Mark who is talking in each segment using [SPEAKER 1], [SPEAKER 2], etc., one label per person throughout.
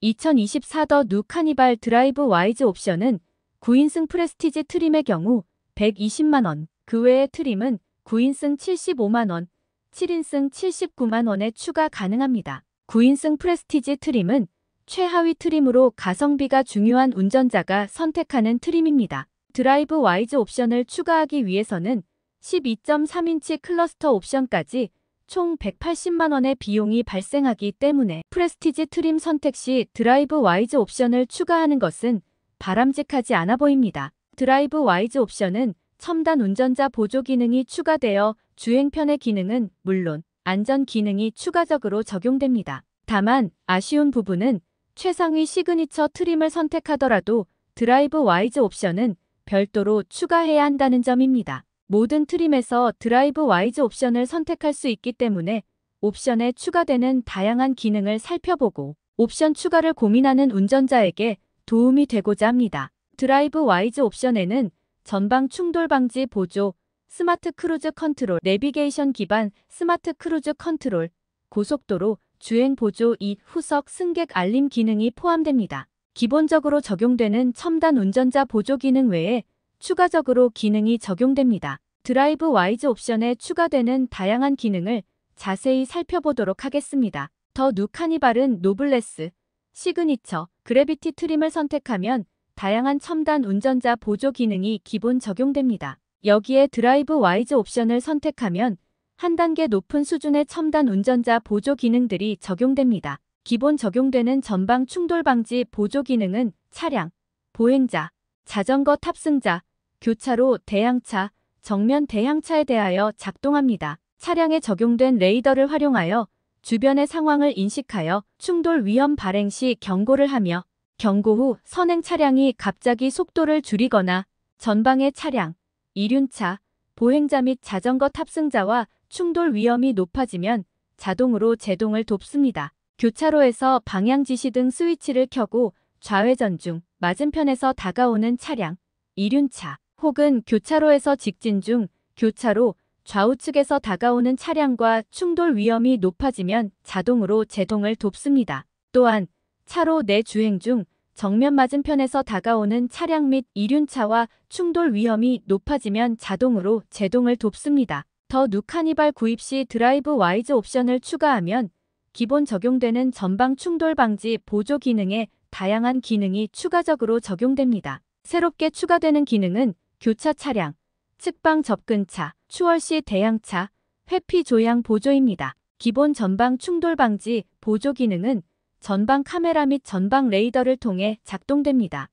[SPEAKER 1] 2024 더 누 카니발 드라이브 와이즈 옵션은 9인승 프레스티지 트림의 경우 120만원, 그 외의 트림은 9인승 75만원, 7인승 79만원에 추가 가능합니다. 9인승 프레스티지 트림은 최하위 트림으로 가성비가 중요한 운전자가 선택하는 트림입니다. 드라이브 와이즈 옵션을 추가하기 위해서는 12.3인치 클러스터 옵션까지 총 180만원의 비용이 발생하기 때문에 프레스티지 트림 선택 시 드라이브 와이즈 옵션을 추가하는 것은 바람직하지 않아 보입니다. 드라이브 와이즈 옵션은 첨단 운전자 보조 기능이 추가되어 주행편의 기능은 물론 안전 기능이 추가적으로 적용됩니다. 다만 아쉬운 부분은 최상위 시그니처 트림을 선택하더라도 드라이브 와이즈 옵션은 별도로 추가해야 한다는 점입니다. 모든 트림에서 드라이브 와이즈 옵션을 선택할 수 있기 때문에 옵션에 추가되는 다양한 기능을 살펴보고 옵션 추가를 고민하는 운전자에게 도움이 되고자 합니다. 드라이브 와이즈 옵션에는 전방 충돌 방지 보조, 스마트 크루즈 컨트롤, 내비게이션 기반 스마트 크루즈 컨트롤, 고속도로 주행 보조 2 후석 승객 알림 기능이 포함됩니다. 기본적으로 적용되는 첨단 운전자 보조 기능 외에 추가적으로 기능이 적용됩니다. 드라이브 와이즈 옵션에 추가되는 다양한 기능을 자세히 살펴보도록 하겠습니다. 더 누 카니발은 노블레스, 시그니처, 그래비티 트림을 선택하면 다양한 첨단 운전자 보조 기능이 기본 적용됩니다. 여기에 드라이브 와이즈 옵션을 선택하면 한 단계 높은 수준의 첨단 운전자 보조 기능들이 적용됩니다. 기본 적용되는 전방 충돌 방지 보조 기능은 차량, 보행자, 자전거 탑승자, 교차로 대항차, 정면 대항차에 대하여 작동합니다. 차량에 적용된 레이더를 활용하여 주변의 상황을 인식하여 충돌 위험 발행 시 경고를 하며 경고 후 선행 차량이 갑자기 속도를 줄이거나 전방의 차량, 이륜차, 보행자 및 자전거 탑승자와 충돌 위험이 높아지면 자동으로 제동을 돕습니다. 교차로에서 방향 지시 등 스위치를 켜고 좌회전 중 맞은편에서 다가오는 차량, 이륜차 혹은 교차로에서 직진 중 교차로 좌우측에서 다가오는 차량과 충돌 위험이 높아지면 자동으로 제동을 돕습니다. 또한 차로 내 주행 중 정면 맞은편에서 다가오는 차량 및 이륜차와 충돌 위험이 높아지면 자동으로 제동을 돕습니다. 더 누 카니발 구입 시 드라이브 와이즈 옵션을 추가하면 기본 적용되는 전방 충돌 방지 보조 기능에 다양한 기능이 추가적으로 적용됩니다. 새롭게 추가되는 기능은 교차 차량, 측방 접근차, 추월 시 대항차, 회피 조향 보조입니다. 기본 전방 충돌 방지 보조 기능은 전방 카메라 및 전방 레이더를 통해 작동됩니다.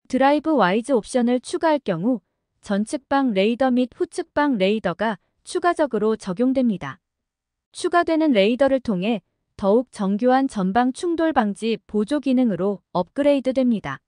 [SPEAKER 1] 드라이브 와이즈 옵션을 추가할 경우 전측방 레이더 및 후측방 레이더가 추가적으로 적용됩니다. 추가되는 레이더를 통해 더욱 정교한 전방 충돌 방지 보조 기능으로 업그레이드됩니다.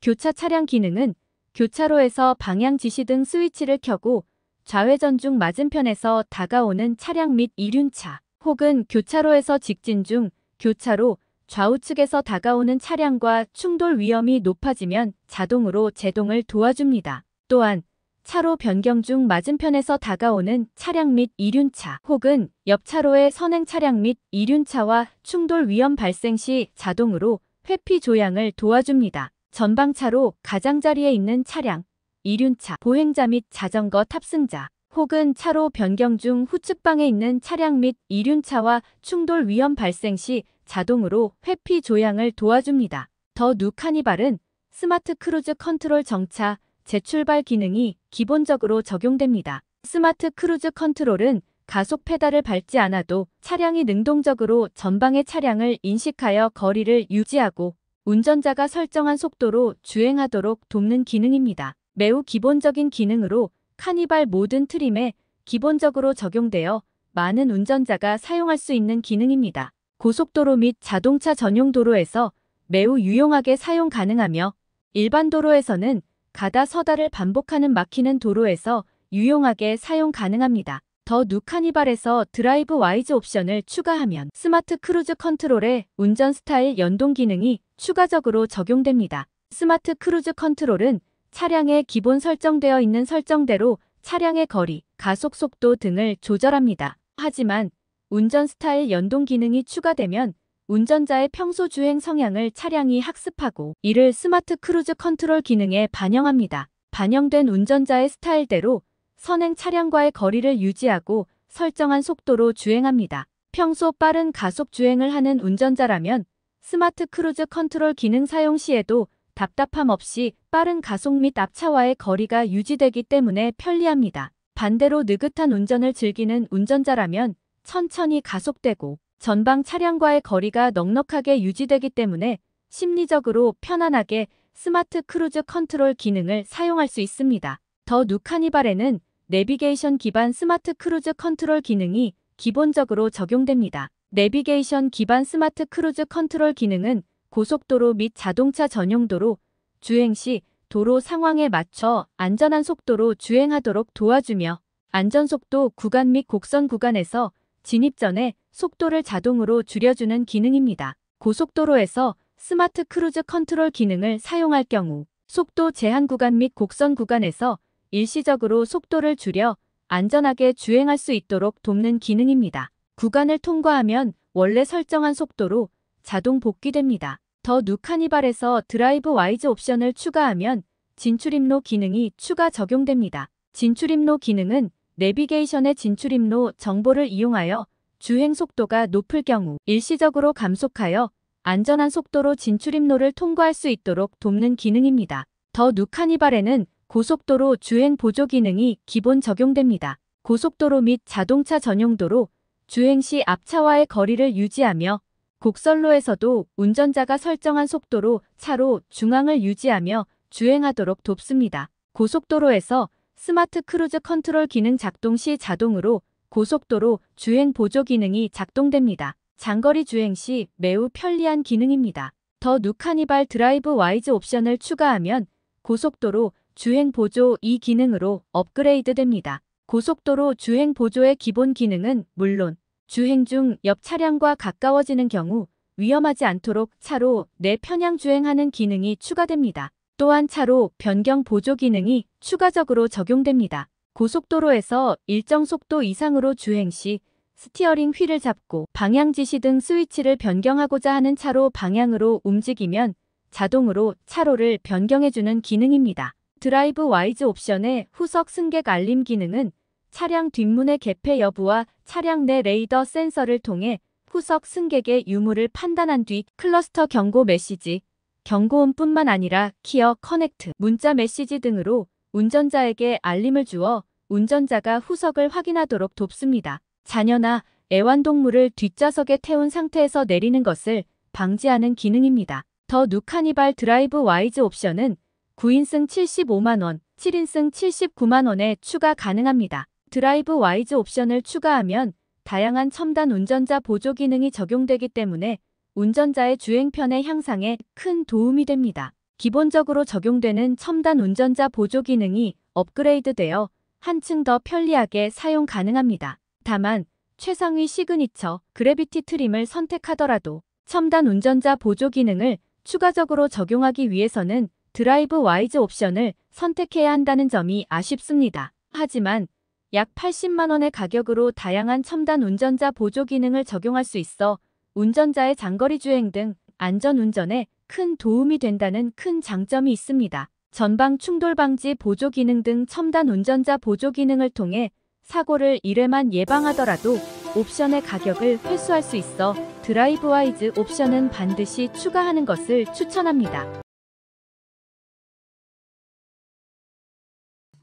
[SPEAKER 1] 교차 차량 기능은 교차로에서 방향 지시 등 스위치를 켜고 좌회전 중 맞은편에서 다가오는 차량 및 이륜차 혹은 교차로에서 직진 중 교차로 좌우측에서 다가오는 차량과 충돌 위험이 높아지면 자동으로 제동을 도와줍니다. 또한 차로 변경 중 맞은편에서 다가오는 차량 및 이륜차 혹은 옆 차로의 선행 차량 및 이륜차와 충돌 위험 발생 시 자동으로 회피 조향을 도와줍니다. 전방차로 가장자리에 있는 차량, 이륜차, 보행자 및 자전거 탑승자 혹은 차로 변경 중 후측방에 있는 차량 및 이륜차와 충돌 위험 발생 시 자동으로 회피 조향을 도와줍니다. 더 누 카니발은 스마트 크루즈 컨트롤 정차, 재출발 기능이 기본적으로 적용됩니다. 스마트 크루즈 컨트롤은 가속 페달을 밟지 않아도 차량이 능동적으로 전방의 차량을 인식하여 거리를 유지하고 운전자가 설정한 속도로 주행하도록 돕는 기능입니다. 매우 기본적인 기능으로 카니발 모든 트림에 기본적으로 적용되어 많은 운전자가 사용할 수 있는 기능입니다. 고속도로 및 자동차 전용 도로에서 매우 유용하게 사용 가능하며 일반 도로에서는 가다 서다를 반복하는 막히는 도로에서 유용하게 사용 가능합니다. 더 누 카니발에서 드라이브 와이즈 옵션을 추가하면 스마트 크루즈 컨트롤의 운전 스타일 연동 기능이 추가적으로 적용됩니다. 스마트 크루즈 컨트롤은 차량에 기본 설정되어 있는 설정대로 차량의 거리, 가속 속도 등을 조절합니다. 하지만 운전 스타일 연동 기능이 추가되면 운전자의 평소 주행 성향을 차량이 학습하고 이를 스마트 크루즈 컨트롤 기능에 반영합니다. 반영된 운전자의 스타일대로 선행 차량과의 거리를 유지하고 설정한 속도로 주행합니다. 평소 빠른 가속 주행을 하는 운전자라면 스마트 크루즈 컨트롤 기능 사용 시에도 답답함 없이 빠른 가속 및 앞차와의 거리가 유지되기 때문에 편리합니다. 반대로 느긋한 운전을 즐기는 운전자라면 천천히 가속되고 전방 차량과의 거리가 넉넉하게 유지되기 때문에 심리적으로 편안하게 스마트 크루즈 컨트롤 기능을 사용할 수 있습니다. 더 누 카니발에는 내비게이션 기반 스마트 크루즈 컨트롤 기능이 기본적으로 적용됩니다. 내비게이션 기반 스마트 크루즈 컨트롤 기능은 고속도로 및 자동차 전용도로 주행 시 도로 상황에 맞춰 안전한 속도로 주행하도록 도와주며 안전속도 구간 및 곡선 구간에서 진입 전에 속도를 자동으로 줄여주는 기능입니다. 고속도로에서 스마트 크루즈 컨트롤 기능을 사용할 경우 속도 제한 구간 및 곡선 구간에서 일시적으로 속도를 줄여 안전하게 주행할 수 있도록 돕는 기능입니다. 구간을 통과하면 원래 설정한 속도로 자동 복귀됩니다. 더 누 카니발에서 드라이브 와이즈 옵션을 추가하면 진출입로 기능이 추가 적용됩니다. 진출입로 기능은 내비게이션의 진출입로 정보를 이용하여 주행 속도가 높을 경우 일시적으로 감속하여 안전한 속도로 진출입로를 통과할 수 있도록 돕는 기능입니다. 더 누 카니발에는 고속도로 주행 보조 기능이 기본 적용됩니다. 고속도로 및 자동차 전용도로 주행 시 앞차와의 거리를 유지하며 곡선로에서도 운전자가 설정한 속도로 차로 중앙을 유지하며 주행하도록 돕습니다. 고속도로에서 스마트 크루즈 컨트롤 기능 작동 시 자동으로 고속도로 주행 보조 기능이 작동됩니다. 장거리 주행 시 매우 편리한 기능입니다. 더 누 카니발 드라이브 와이즈 옵션을 추가하면 고속도로 주행 보조 이 기능으로 업그레이드 됩니다. 고속도로 주행 보조의 기본 기능은 물론 주행 중 옆 차량과 가까워지는 경우 위험하지 않도록 차로 내 편향 주행하는 기능이 추가됩니다. 또한 차로 변경 보조 기능이 추가적으로 적용됩니다. 고속도로에서 일정 속도 이상으로 주행 시 스티어링 휠을 잡고 방향 지시 등 스위치를 변경하고자 하는 차로 방향으로 움직이면 자동으로 차로를 변경해주는 기능입니다. 드라이브 와이즈 옵션의 후석 승객 알림 기능은 차량 뒷문의 개폐 여부와 차량 내 레이더 센서를 통해 후석 승객의 유무를 판단한 뒤 클러스터 경고 메시지, 경고음뿐만 아니라 키어 커넥트, 문자 메시지 등으로 운전자에게 알림을 주어 운전자가 후석을 확인하도록 돕습니다. 자녀나 애완동물을 뒷좌석에 태운 상태에서 내리는 것을 방지하는 기능입니다. 더 누 카니발 드라이브 와이즈 옵션은 9인승 75만원, 7인승 79만원에 추가 가능합니다. 드라이브 와이즈 옵션을 추가하면 다양한 첨단 운전자 보조 기능이 적용되기 때문에 운전자의 주행편의 향상에 큰 도움이 됩니다. 기본적으로 적용되는 첨단 운전자 보조 기능이 업그레이드되어 한층 더 편리하게 사용 가능합니다. 다만 최상위 시그니처 그래비티 트림을 선택하더라도 첨단 운전자 보조 기능을 추가적으로 적용하기 위해서는 드라이브 와이즈 옵션을 선택해야 한다는 점이 아쉽습니다. 하지만 약 80만원의 가격으로 다양한 첨단 운전자 보조 기능을 적용할 수 있어 운전자의 장거리 주행 등 안전운전에 큰 도움이 된다는 큰 장점이 있습니다. 전방 충돌 방지 보조 기능 등 첨단 운전자 보조 기능을 통해 사고를 1회만 예방하더라도 옵션의 가격을 회수할 수 있어 드라이브 와이즈 옵션은 반드시 추가하는 것을 추천합니다.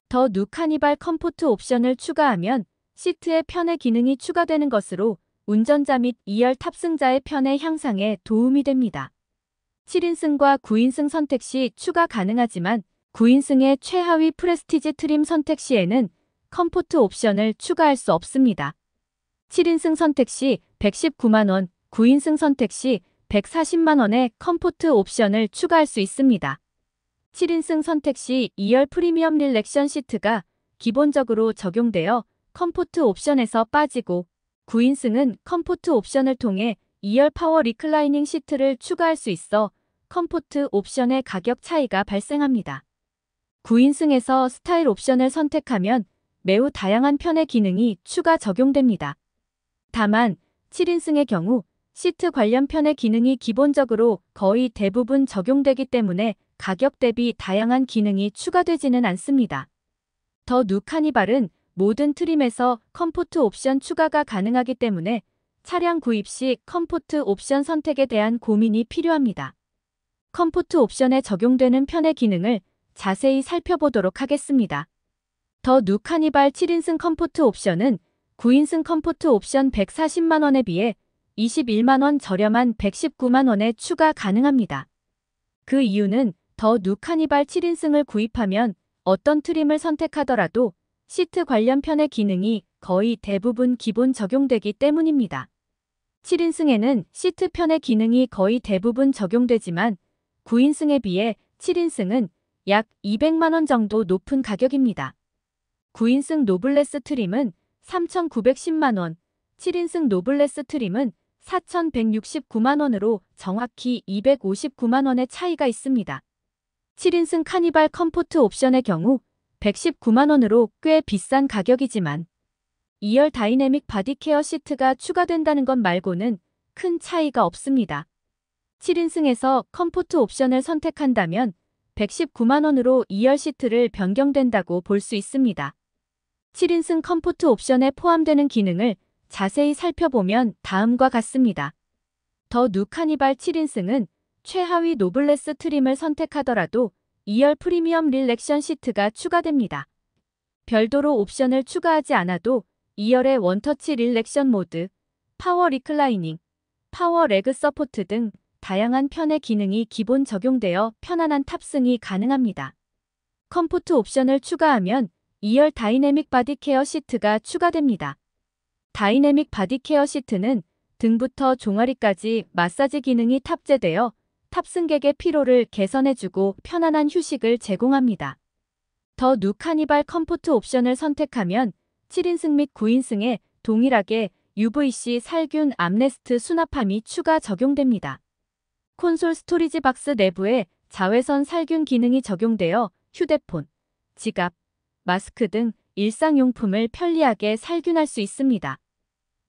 [SPEAKER 1] 더 누 카니발 컴포트 옵션을 추가하면 시트의 편의 기능이 추가되는 것으로 운전자 및 2열 탑승자의 편의 향상에 도움이 됩니다. 7인승과 9인승 선택 시 추가 가능하지만 9인승의 최하위 프레스티지 트림 선택 시에는 컴포트 옵션을 추가할 수 없습니다. 7인승 선택 시 119만원, 9인승 선택 시 140만원의 컴포트 옵션을 추가할 수 있습니다. 7인승 선택 시 2열 프리미엄 릴렉션 시트가 기본적으로 적용되어 컴포트 옵션에서 빠지고 9인승은 컴포트 옵션을 통해 2열 파워 리클라이닝 시트를 추가할 수 있어 컴포트 옵션의 가격 차이가 발생합니다. 9인승에서 스타일 옵션을 선택하면 매우 다양한 편의 기능이 추가 적용됩니다. 다만 7인승의 경우 시트 관련 편의 기능이 기본적으로 거의 대부분 적용되기 때문에 가격 대비 다양한 기능이 추가되지는 않습니다. 더 누 카니발은 모든 트림에서 컴포트 옵션 추가가 가능하기 때문에 차량 구입 시 컴포트 옵션 선택에 대한 고민이 필요합니다. 컴포트 옵션에 적용되는 편의 기능을 자세히 살펴보도록 하겠습니다. 더 누 카니발 7인승 컴포트 옵션은 9인승 컴포트 옵션 140만원에 비해 21만원 저렴한 119만원에 추가 가능합니다. 그 이유는 더 누 카니발 7인승을 구입하면 어떤 트림을 선택하더라도 시트 관련 편의 기능이 거의 대부분 기본 적용되기 때문입니다. 7인승에는 시트 편의 기능이 거의 대부분 적용되지만 9인승에 비해 7인승은 약 200만원 정도 높은 가격입니다. 9인승 노블레스 트림은 3,910만원, 7인승 노블레스 트림은 4,169만원으로 정확히 259만원의 차이가 있습니다. 7인승 카니발 컴포트 옵션의 경우 119만원으로 꽤 비싼 가격이지만 2열 다이내믹 바디케어 시트가 추가된다는 것 말고는 큰 차이가 없습니다. 7인승에서 컴포트 옵션을 선택한다면 119만원으로 2열 시트를 변경된다고 볼 수 있습니다. 7인승 컴포트 옵션에 포함되는 기능을 자세히 살펴보면 다음과 같습니다. 더 누 카니발 7인승은 최하위 노블레스 트림을 선택하더라도 2열 프리미엄 릴렉션 시트가 추가됩니다. 별도로 옵션을 추가하지 않아도 2열의 원터치 릴렉션 모드, 파워 리클라이닝, 파워 레그 서포트 등 다양한 편의 기능이 기본 적용되어 편안한 탑승이 가능합니다. 컴포트 옵션을 추가하면 2열 다이내믹 바디 케어 시트가 추가됩니다. 다이내믹 바디 케어 시트는 등부터 종아리까지 마사지 기능이 탑재되어 탑승객의 피로를 개선해주고 편안한 휴식을 제공합니다. 더 누 카니발 컴포트 옵션을 선택하면 7인승 및 9인승에 동일하게 UVC 살균 암레스트 수납함이 추가 적용됩니다. 콘솔 스토리지 박스 내부에 자외선 살균 기능이 적용되어 휴대폰, 지갑, 마스크 등 일상용품을 편리하게 살균할 수 있습니다.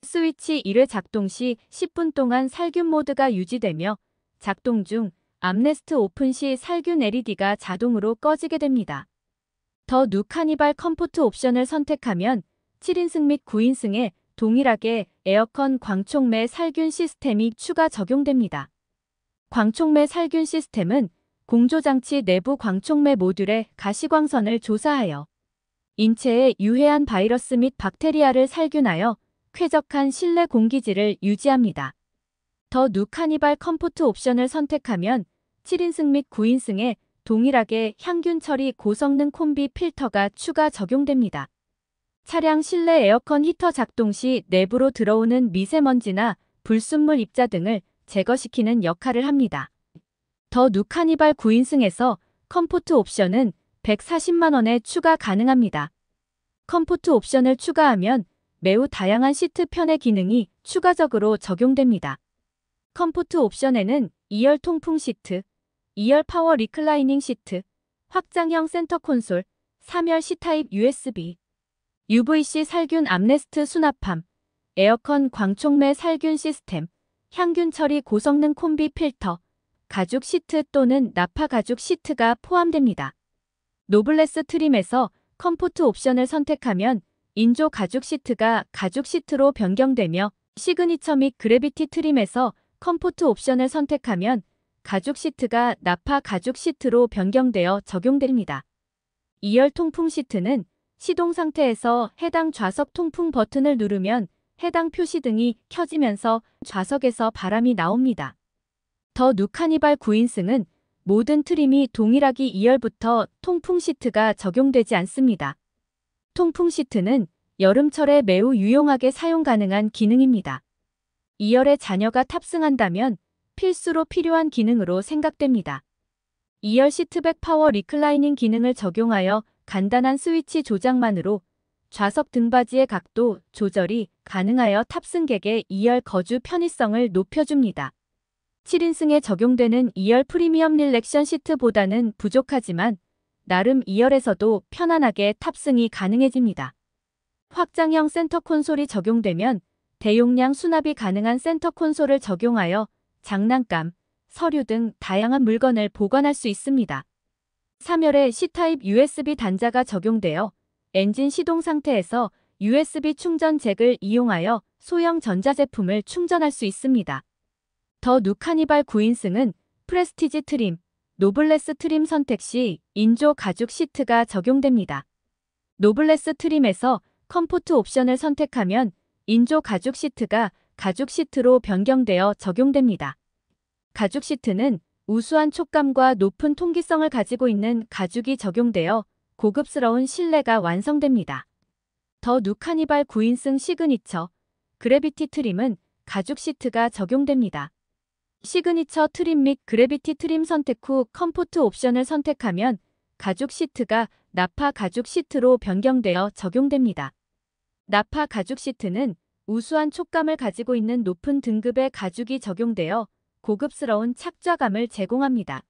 [SPEAKER 1] 스위치 1회 작동 시 10분 동안 살균 모드가 유지되며 작동 중 암레스트 오픈 시 살균 LED가 자동으로 꺼지게 됩니다. 더 누 카니발 컴포트 옵션을 선택하면 7인승 및 9인승에 동일하게 에어컨 광촉매 살균 시스템이 추가 적용됩니다. 광촉매 살균 시스템은 공조장치 내부 광촉매 모듈의 가시광선을 조사하여 인체에 유해한 바이러스 및 박테리아를 살균하여 쾌적한 실내 공기질을 유지합니다. 더 누 카니발 컴포트 옵션을 선택하면 7인승 및 9인승에 동일하게 향균 처리 고성능 콤비 필터가 추가 적용됩니다. 차량 실내 에어컨 히터 작동 시 내부로 들어오는 미세먼지나 불순물 입자 등을 제거시키는 역할을 합니다. 더 누 카니발 9인승에서 컴포트 옵션은 140만원에 추가 가능합니다. 컴포트 옵션을 추가하면 매우 다양한 시트 편의 기능이 추가적으로 적용됩니다. 컴포트 옵션에는 2열 통풍 시트, 2열 파워 리클라이닝 시트, 확장형 센터 콘솔, 3열 C타입 USB, UVC 살균 암레스트 수납함, 에어컨 광촉매 살균 시스템, 향균 처리 고성능 콤비 필터, 가죽 시트 또는 나파 가죽 시트가 포함됩니다. 노블레스 트림에서 컴포트 옵션을 선택하면 인조 가죽 시트가 가죽 시트로 변경되며 시그니처 및 그래비티 트림에서 컴포트 옵션을 선택하면 가죽 시트가 나파 가죽 시트로 변경되어 적용됩니다. 2열 통풍 시트는 시동 상태에서 해당 좌석 통풍 버튼을 누르면 해당 표시등이 켜지면서 좌석에서 바람이 나옵니다. 더 누 카니발 9인승은 모든 트림이 동일하기 2열부터 통풍 시트가 적용되지 않습니다. 통풍 시트는 여름철에 매우 유용하게 사용 가능한 기능입니다. 2열에 자녀가 탑승한다면 필수로 필요한 기능으로 생각됩니다. 2열 시트백 파워 리클라이닝 기능을 적용하여 간단한 스위치 조작만으로 좌석 등받이의 각도 조절이 가능하여 탑승객의 2열 거주 편의성을 높여줍니다. 7인승에 적용되는 2열 프리미엄 릴렉션 시트보다는 부족하지만 나름 2열에서도 편안하게 탑승이 가능해집니다. 확장형 센터 콘솔이 적용되면 대용량 수납이 가능한 센터 콘솔을 적용하여 장난감, 서류 등 다양한 물건을 보관할 수 있습니다. 3열에 C타입 USB 단자가 적용되어 엔진 시동 상태에서 USB 충전 잭을 이용하여 소형 전자제품을 충전할 수 있습니다. 더 누 카니발 9인승은 프레스티지 트림, 노블레스 트림 선택 시 인조 가죽 시트가 적용됩니다. 노블레스 트림에서 컴포트 옵션을 선택하면 인조 가죽 시트가 가죽 시트로 변경되어 적용됩니다. 가죽 시트는 우수한 촉감과 높은 통기성을 가지고 있는 가죽이 적용되어 고급스러운 실내가 완성됩니다. 더 누 카니발 9인승 시그니처 그래비티 트림은 가죽 시트가 적용됩니다. 시그니처 트림 및 그래비티 트림 선택 후 컴포트 옵션을 선택하면 가죽 시트가 나파 가죽 시트로 변경되어 적용됩니다. 나파 가죽 시트는 우수한 촉감을 가지고 있는 높은 등급의 가죽이 적용되어 고급스러운 착좌감을 제공합니다.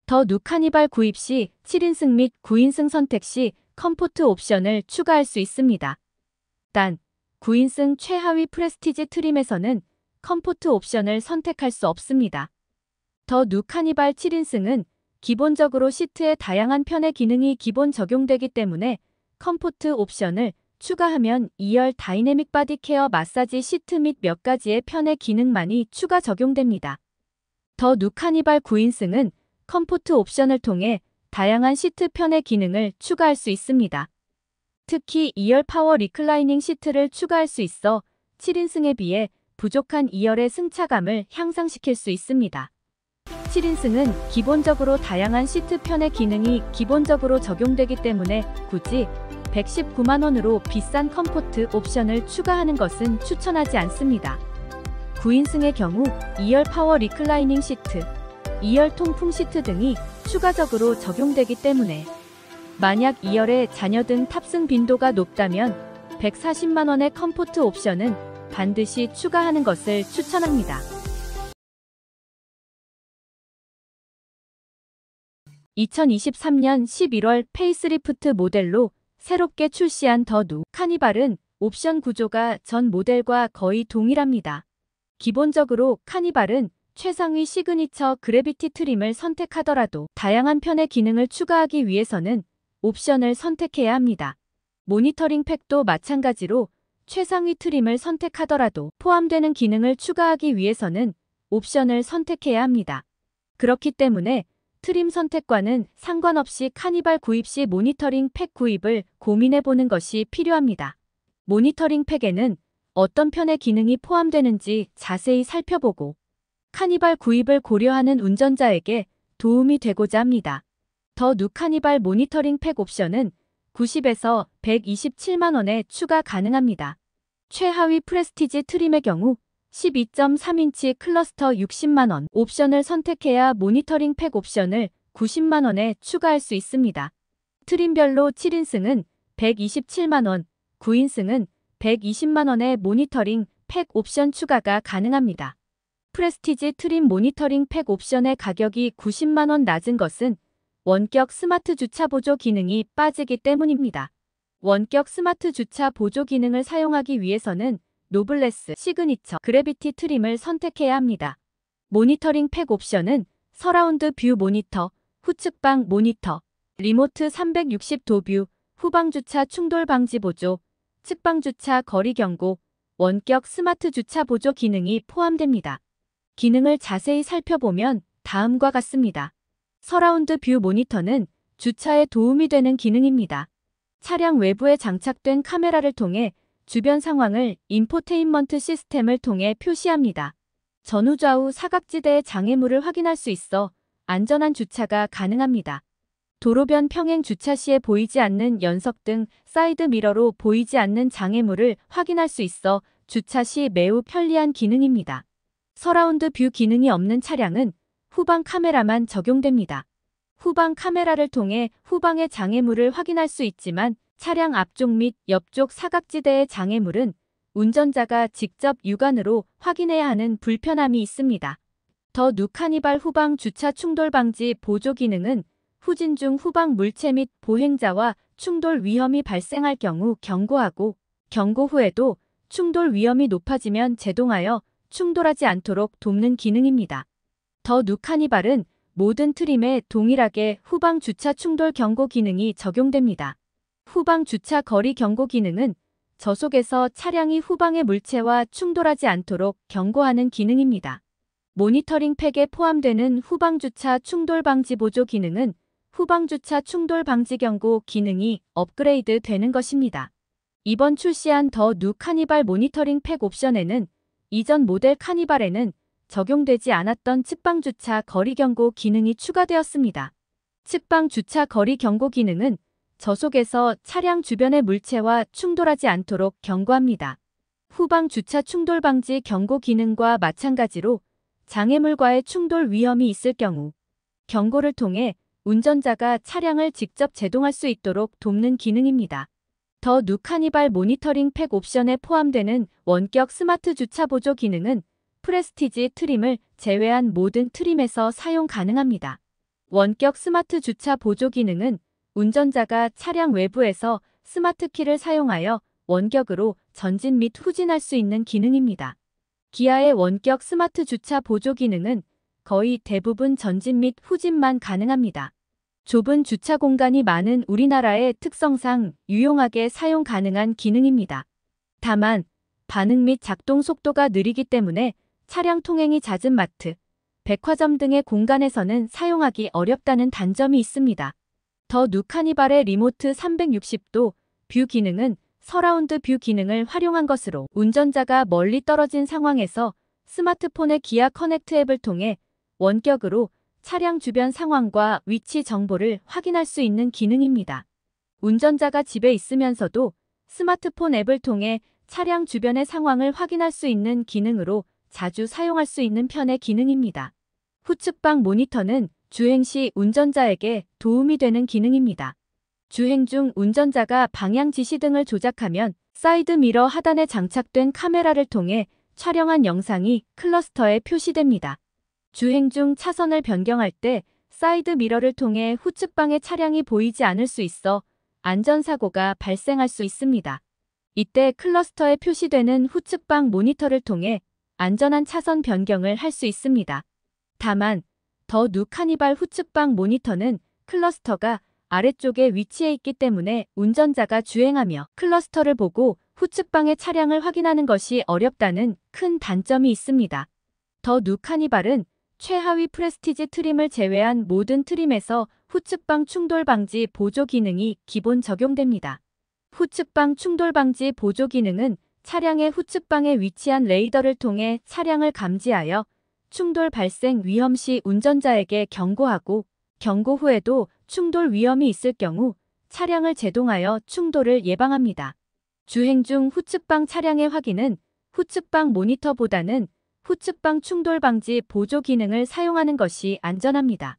[SPEAKER 1] 더 누 카니발 구입 시 7인승 및 9인승 선택 시 컴포트 옵션을 추가할 수 있습니다. 단, 9인승 최하위 프레스티지 트림에서는 컴포트 옵션을 선택할 수 없습니다. 더 누 카니발 7인승은 기본적으로 시트의 다양한 편의 기능이 기본 적용되기 때문에 컴포트 옵션을 추가하면 2열 다이내믹 바디 케어 마사지 시트 및 몇 가지의 편의 기능만이 추가 적용됩니다. 더 누 카니발 9인승은 컴포트 옵션을 통해 다양한 시트 편의 기능을 추가할 수 있습니다. 특히 2열 파워 리클라이닝 시트를 추가할 수 있어 7인승에 비해 부족한 2열의 승차감을 향상시킬 수 있습니다. 7인승은 기본적으로 다양한 시트 편의 기능이 기본적으로 적용되기 때문에 굳이 119만 원으로 비싼 컴포트 옵션을 추가하는 것은 추천하지 않습니다. 9인승의 경우 2열 파워 리클라이닝 시트, 2열 통풍 시트 등이 추가적으로 적용되기 때문에 만약 2열에 자녀 등 탑승 빈도가 높다면 140만 원의 컴포트 옵션은 반드시 추가하는 것을 추천합니다. 2023년 11월 페이스리프트 모델로 새롭게 출시한 더 누 카니발은 옵션 구조가 전 모델과 거의 동일합니다. 기본적으로 카니발은 최상위 시그니처 그래비티 트림을 선택하더라도 다양한 편의 기능을 추가하기 위해서는 옵션을 선택해야 합니다. 모니터링 팩도 마찬가지로 최상위 트림을 선택하더라도 포함되는 기능을 추가하기 위해서는 옵션을 선택해야 합니다. 그렇기 때문에 트림 선택과는 상관없이 카니발 구입 시 모니터링 팩 구입을 고민해보는 것이 필요합니다. 모니터링 팩에는 어떤 편의 기능이 포함되는지 자세히 살펴보고 카니발 구입을 고려하는 운전자에게 도움이 되고자 합니다. 더 누 카니발 모니터링 팩 옵션은 90에서 127만 원에 추가 가능합니다. 최하위 프레스티지 트림의 경우 12.3인치 클러스터 60만 원 옵션을 선택해야 모니터링 팩 옵션을 90만 원에 추가할 수 있습니다. 트림별로 7인승은 127만 원, 9인승은 120만 원의 모니터링 팩 옵션 추가가 가능합니다. 프레스티지 트림 모니터링 팩 옵션의 가격이 90만 원 낮은 것은 원격 스마트 주차 보조 기능이 빠지기 때문입니다. 원격 스마트 주차 보조 기능을 사용하기 위해서는 노블레스 시그니처 그래비티 트림을 선택해야 합니다. 모니터링 팩 옵션은 서라운드 뷰 모니터, 후측방 모니터, 리모트 360도 뷰, 후방 주차 충돌 방지 보조, 측방 주차 거리 경고, 원격 스마트 주차 보조 기능이 포함됩니다. 기능을 자세히 살펴보면 다음과 같습니다. 서라운드 뷰 모니터는 주차에 도움이 되는 기능입니다. 차량 외부에 장착된 카메라를 통해 주변 상황을 인포테인먼트 시스템을 통해 표시합니다. 전후좌우 사각지대의 장애물을 확인할 수 있어 안전한 주차가 가능합니다. 도로변 평행 주차 시에 보이지 않는 연석 등 사이드 미러로 보이지 않는 장애물을 확인할 수 있어 주차 시 매우 편리한 기능입니다. 서라운드 뷰 기능이 없는 차량은 후방 카메라만 적용됩니다. 후방 카메라를 통해 후방의 장애물을 확인할 수 있지만 차량 앞쪽 및 옆쪽 사각지대의 장애물은 운전자가 직접 육안으로 확인해야 하는 불편함이 있습니다. 더 누 카니발 후방 주차 충돌 방지 보조 기능은 후진 중 후방 물체 및 보행자와 충돌 위험이 발생할 경우 경고하고 경고 후에도 충돌 위험이 높아지면 제동하여 충돌하지 않도록 돕는 기능입니다. 더 누 카니발은 모든 트림에 동일하게 후방 주차 충돌 경고 기능이 적용됩니다. 후방 주차 거리 경고 기능은 저속에서 차량이 후방의 물체와 충돌하지 않도록 경고하는 기능입니다. 모니터링 팩에 포함되는 후방 주차 충돌 방지 보조 기능은 후방 주차 충돌 방지 경고 기능이 업그레이드 되는 것입니다. 이번 출시한 더 누 카니발 모니터링 팩 옵션에는 이전 모델 카니발에는 적용되지 않았던 측방 주차 거리 경고 기능이 추가되었습니다. 측방 주차 거리 경고 기능은 저속에서 차량 주변의 물체와 충돌하지 않도록 경고합니다. 후방 주차 충돌 방지 경고 기능과 마찬가지로 장애물과의 충돌 위험이 있을 경우 경고를 통해 운전자가 차량을 직접 제동할 수 있도록 돕는 기능입니다. 더 누 카니발 모니터링 팩 옵션에 포함되는 원격 스마트 주차 보조 기능은 프레스티지 트림을 제외한 모든 트림에서 사용 가능합니다. 원격 스마트 주차 보조 기능은 운전자가 차량 외부에서 스마트 키를 사용하여 원격으로 전진 및 후진할 수 있는 기능입니다. 기아의 원격 스마트 주차 보조 기능은 거의 대부분 전진 및 후진만 가능합니다. 좁은 주차 공간이 많은 우리나라의 특성상 유용하게 사용 가능한 기능입니다. 다만 반응 및 작동 속도가 느리기 때문에 차량 통행이 잦은 마트, 백화점 등의 공간에서는 사용하기 어렵다는 단점이 있습니다. 더 누 카니발의 리모트 360도 뷰 기능은 서라운드 뷰 기능을 활용한 것으로 운전자가 멀리 떨어진 상황에서 스마트폰의 기아 커넥트 앱을 통해 원격으로 차량 주변 상황과 위치 정보를 확인할 수 있는 기능입니다. 운전자가 집에 있으면서도 스마트폰 앱을 통해 차량 주변의 상황을 확인할 수 있는 기능으로 자주 사용할 수 있는 편의 기능입니다. 후측방 모니터는 주행 시 운전자에게 도움이 되는 기능입니다. 주행 중 운전자가 방향 지시 등을 조작하면 사이드 미러 하단에 장착된 카메라를 통해 촬영한 영상이 클러스터에 표시됩니다. 주행 중 차선을 변경할 때 사이드 미러를 통해 후측방의 차량이 보이지 않을 수 있어 안전사고가 발생할 수 있습니다. 이때 클러스터에 표시되는 후측방 모니터를 통해 안전한 차선 변경을 할 수 있습니다. 다만 더 누 카니발 후측방 모니터는 클러스터가 아래쪽에 위치해 있기 때문에 운전자가 주행하며 클러스터를 보고 후측방의 차량을 확인하는 것이 어렵다는 큰 단점이 있습니다. 더 누 카니발은 최하위 프레스티지 트림을 제외한 모든 트림에서 후측방 충돌 방지 보조 기능이 기본 적용됩니다. 후측방 충돌 방지 보조 기능은 차량의 후측방에 위치한 레이더를 통해 차량을 감지하여 충돌 발생 위험 시 운전자에게 경고하고 경고 후에도 충돌 위험이 있을 경우 차량을 제동하여 충돌을 예방합니다. 주행 중 후측방 차량의 확인은 후측방 모니터보다는 후측방 충돌 방지 보조 기능을 사용하는 것이 안전합니다.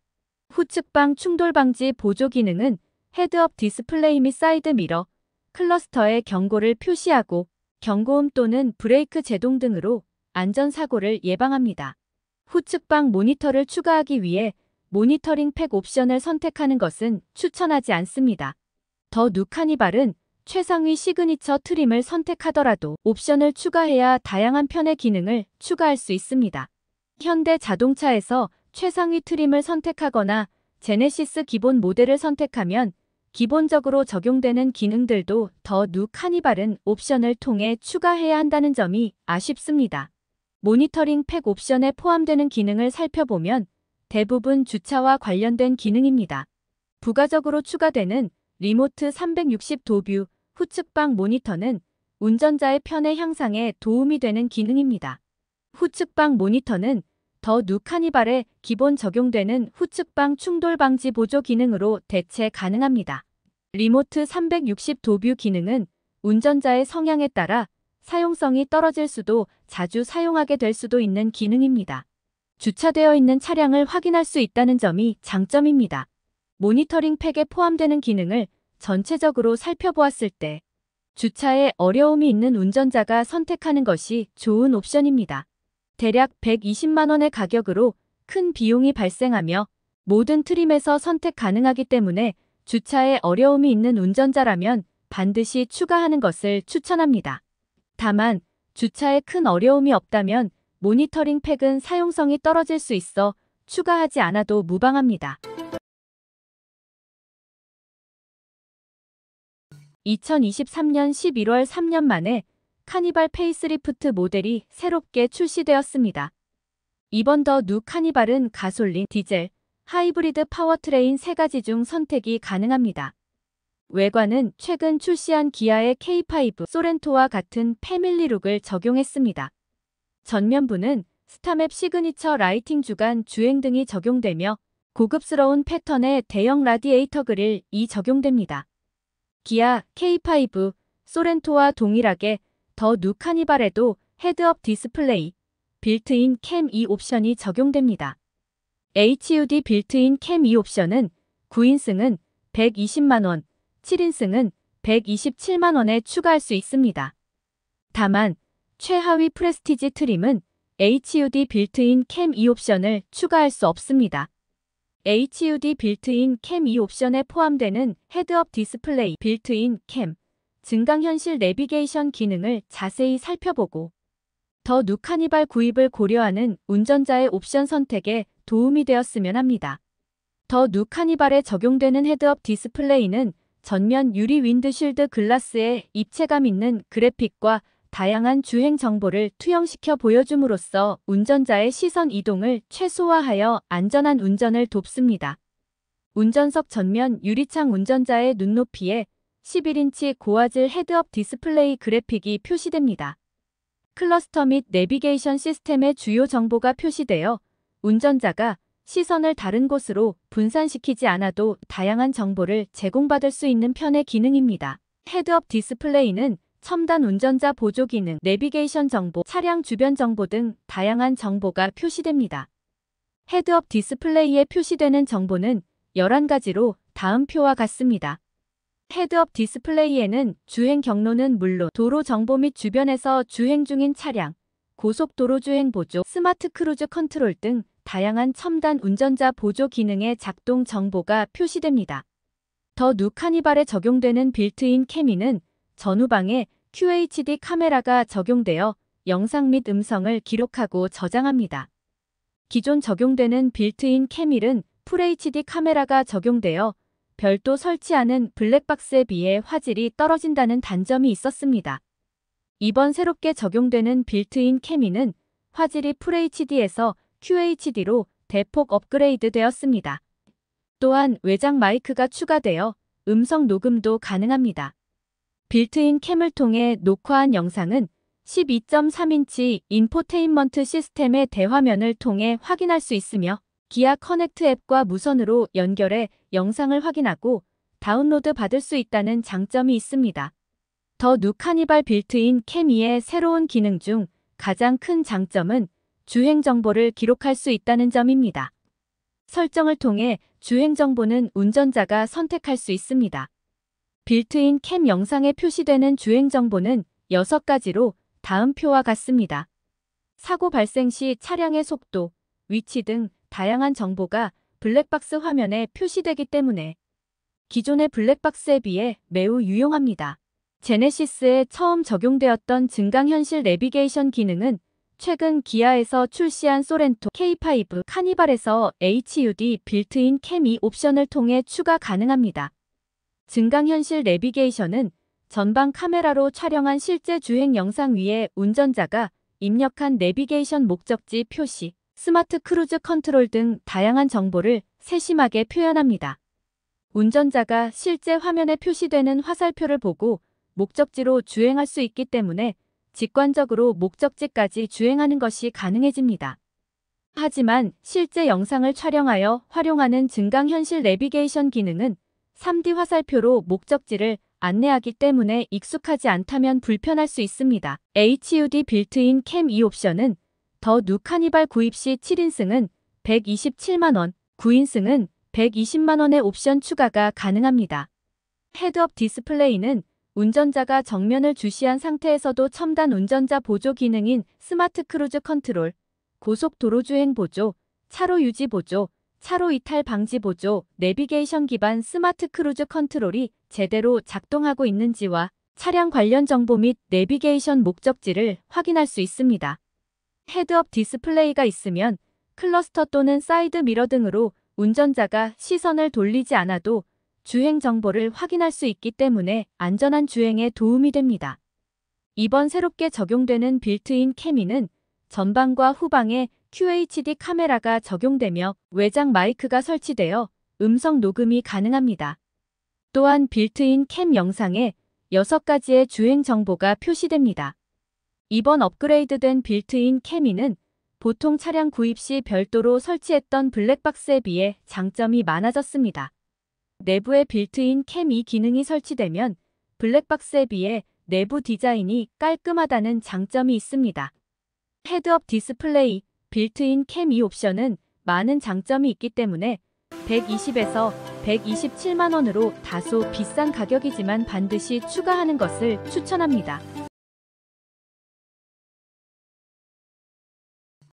[SPEAKER 1] 후측방 충돌 방지 보조 기능은 헤드업 디스플레이 및 사이드 미러, 클러스터에 경고를 표시하고 경고음 또는 브레이크 제동 등으로 안전사고를 예방합니다. 후측방 모니터를 추가하기 위해 모니터링 팩 옵션을 선택하는 것은 추천하지 않습니다. 더 누 카니발은 최상위 시그니처 트림을 선택하더라도 옵션을 추가해야 다양한 편의 기능을 추가할 수 있습니다. 현대 자동차에서 최상위 트림을 선택하거나 제네시스 기본 모델을 선택하면 기본적으로 적용되는 기능들도 더 누 카니발은 옵션을 통해 추가해야 한다는 점이 아쉽습니다. 모니터링 팩 옵션에 포함되는 기능을 살펴보면 대부분 주차와 관련된 기능입니다. 부가적으로 추가되는 리모트 360도 뷰 후측방 모니터는 운전자의 편의 향상에 도움이 되는 기능입니다. 후측방 모니터는 더 누 카니발에 기본 적용되는 후측방 충돌 방지 보조 기능으로 대체 가능합니다. 리모트 360도 뷰 기능은 운전자의 성향에 따라 사용성이 떨어질 수도 자주 사용하게 될 수도 있는 기능입니다. 주차되어 있는 차량을 확인할 수 있다는 점이 장점입니다. 모니터링 팩에 포함되는 기능을 전체적으로 살펴보았을 때 주차에 어려움이 있는 운전자가 선택하는 것이 좋은 옵션입니다. 대략 120만 원의 가격으로 큰 비용이 발생하며 모든 트림에서 선택 가능하기 때문에 주차에 어려움이 있는 운전자라면 반드시 추가하는 것을 추천합니다. 다만 주차에 큰 어려움이 없다면 모니터링 팩은 사용성이 떨어질 수 있어 추가하지 않아도 무방합니다. 2023년 11월 3년 만에 카니발 페이스리프트 모델이 새롭게 출시되었습니다. 이번 더 뉴 카니발은 가솔린, 디젤, 하이브리드 파워트레인 3가지 중 선택이 가능합니다. 외관은 최근 출시한 기아의 K5 소렌토와 같은 패밀리룩을 적용했습니다. 전면부는 스타맵 시그니처 라이팅 주간 주행 등이 적용되며 고급스러운 패턴의 대형 라디에이터 그릴이 적용됩니다. 기아 K5 소렌토와 동일하게 더 뉴 카니발에도 헤드업 디스플레이, 빌트인 캠 2 옵션이 적용됩니다. HUD 빌트인 캠 2 옵션은 9인승은 120만원, 7인승은 127만원에 추가할 수 있습니다. 다만 최하위 프레스티지 트림은 HUD 빌트인 캠 2 옵션을 추가할 수 없습니다. HUD 빌트인 캠 2 옵션에 포함되는 헤드업 디스플레이, 빌트인 캠, 증강현실 내비게이션 기능을 자세히 살펴보고 더 뉴 카니발 구입을 고려하는 운전자의 옵션 선택에 도움이 되었으면 합니다. 더 뉴 카니발에 적용되는 헤드업 디스플레이는 전면 유리 윈드쉴드 글라스에 입체감 있는 그래픽과 다양한 주행 정보를 투영시켜 보여줌으로써 운전자의 시선 이동을 최소화하여 안전한 운전을 돕습니다. 운전석 전면 유리창 운전자의 눈높이에 11인치 고화질 헤드업 디스플레이 그래픽이 표시됩니다. 클러스터 및 내비게이션 시스템의 주요 정보가 표시되어 운전자가 시선을 다른 곳으로 분산시키지 않아도 다양한 정보를 제공받을 수 있는 편의 기능입니다. 헤드업 디스플레이는 첨단 운전자 보조 기능, 내비게이션 정보, 차량 주변 정보 등 다양한 정보가 표시됩니다. 헤드업 디스플레이에 표시되는 정보는 11가지로 다음 표와 같습니다. 헤드업 디스플레이에는 주행 경로는 물론 도로 정보 및 주변에서 주행 중인 차량, 고속도로 주행 보조, 스마트 크루즈 컨트롤 등 다양한 첨단 운전자 보조 기능의 작동 정보가 표시됩니다. 더 뉴 카니발에 적용되는 빌트인 캠이는 전후방에 QHD 카메라가 적용되어 영상 및 음성을 기록하고 저장합니다. 기존 적용되는 빌트인 캠1은 FHD 카메라가 적용되어 별도 설치하는 블랙박스에 비해 화질이 떨어진다는 단점이 있었습니다. 이번 새롭게 적용되는 빌트인 캠2는 화질이 FHD에서 QHD로 대폭 업그레이드 되었습니다. 또한 외장 마이크가 추가되어 음성 녹음도 가능합니다. 빌트인 캠을 통해 녹화한 영상은 12.3인치 인포테인먼트 시스템의 대화면을 통해 확인할 수 있으며 기아 커넥트 앱과 무선으로 연결해 영상을 확인하고 다운로드 받을 수 있다는 장점이 있습니다. 더 뉴 카니발 빌트인 캠2의 새로운 기능 중 가장 큰 장점은 주행 정보를 기록할 수 있다는 점입니다. 설정을 통해 주행 정보는 운전자가 선택할 수 있습니다. 빌트인 캠 영상에 표시되는 주행 정보는 6가지로 다음 표와 같습니다. 사고 발생 시 차량의 속도, 위치 등 다양한 정보가 블랙박스 화면에 표시되기 때문에 기존의 블랙박스에 비해 매우 유용합니다. 제네시스에 처음 적용되었던 증강현실 내비게이션 기능은 최근 기아에서 출시한 소렌토, K5, 카니발에서 HUD 빌트인 캠 2 옵션을 통해 추가 가능합니다. 증강현실 내비게이션은 전방 카메라로 촬영한 실제 주행 영상 위에 운전자가 입력한 내비게이션 목적지 표시, 스마트 크루즈 컨트롤 등 다양한 정보를 세심하게 표현합니다. 운전자가 실제 화면에 표시되는 화살표를 보고 목적지로 주행할 수 있기 때문에 직관적으로 목적지까지 주행하는 것이 가능해집니다. 하지만 실제 영상을 촬영하여 활용하는 증강현실 내비게이션 기능은 3D 화살표로 목적지를 안내하기 때문에 익숙하지 않다면 불편할 수 있습니다. HUD 빌트인 캠 2 옵션은 더 뉴 카니발 구입 시 7인승은 127만원, 9인승은 120만원의 옵션 추가가 가능합니다. 헤드업 디스플레이는 운전자가 정면을 주시한 상태에서도 첨단 운전자 보조 기능인 스마트 크루즈 컨트롤, 고속도로 주행 보조, 차로 유지 보조, 차로 이탈 방지 보조, 내비게이션 기반 스마트 크루즈 컨트롤이 제대로 작동하고 있는지와 차량 관련 정보 및 내비게이션 목적지를 확인할 수 있습니다. 헤드업 디스플레이가 있으면 클러스터 또는 사이드 미러 등으로 운전자가 시선을 돌리지 않아도 주행 정보를 확인할 수 있기 때문에 안전한 주행에 도움이 됩니다. 이번 새롭게 적용되는 빌트인 케미는 전방과 후방에 QHD 카메라가 적용되며 외장 마이크가 설치되어 음성 녹음이 가능합니다. 또한 빌트인 캠 영상에 6가지의 주행 정보가 표시됩니다. 이번 업그레이드된 빌트인 케미는 보통 차량 구입 시 별도로 설치했던 블랙박스에 비해 장점이 많아졌습니다. 내부에 빌트인 캠 이 기능이 설치되면 블랙박스에 비해 내부 디자인이 깔끔하다는 장점이 있습니다. 헤드업 디스플레이, 빌트인 캠 이 옵션은 많은 장점이 있기 때문에 120에서 127만 원으로 다소 비싼 가격이지만 반드시 추가하는 것을 추천합니다.